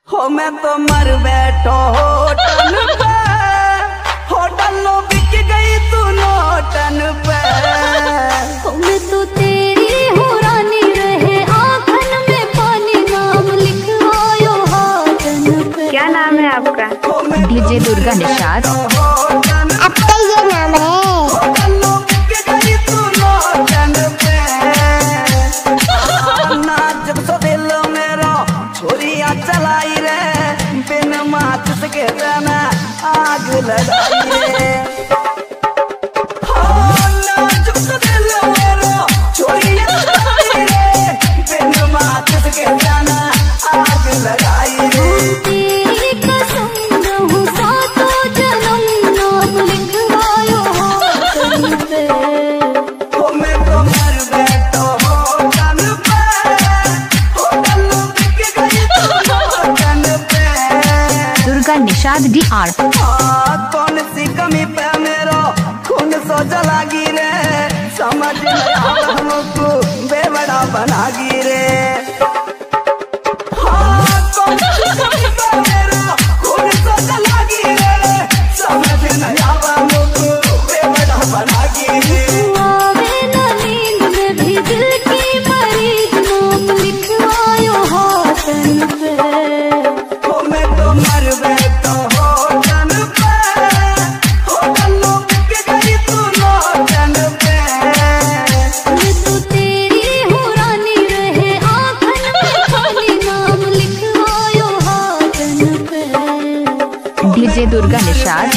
हो मैं तो मर बैठो होटल पे, होटल लो बिक गई तू नोटन पे। हो मैं तो तेरी हो रानी रहे आंखन में पानी, नाम लिखवायो हाथन पे। क्या नाम है आपका? डीजे दुर्गा निषाद। अब तो ये नाम है। छोरिया चलाई रे बिन माचिस के तना आग लगाई रे। छोरिया चलाई रे बिन माचिस के तना आग लगाई रे। तेरी कसम रहूं सातों जन्म, नाम लिखवायो हाथन पे। हो मैं तो मर बैठो होटल पे, होटल लो बिक गई तू नोटन पे। दुर्गा निषाद DR। कौन सी कमी पे मेरो खून सो जलागी रे, समझ नहीं आता हमको बेवड़ा बनागी रे। कौन सी कमी पे मेरो खून सो जलागी रे, समझ नहीं आता हमको बेवड़ा बनागी रे। आवे न नींद में भी दिल की मरीज, नाम लिखवायो हाथन पे। हो मैं तो मर बैठो होटल पे, होटल लो बिक गई तू नोटन पे। मैं तो तेरी हो रानी रहे आंखन में पानी, नाम लिखवायो हाथन पे। डीजे दुर्गा निषाद।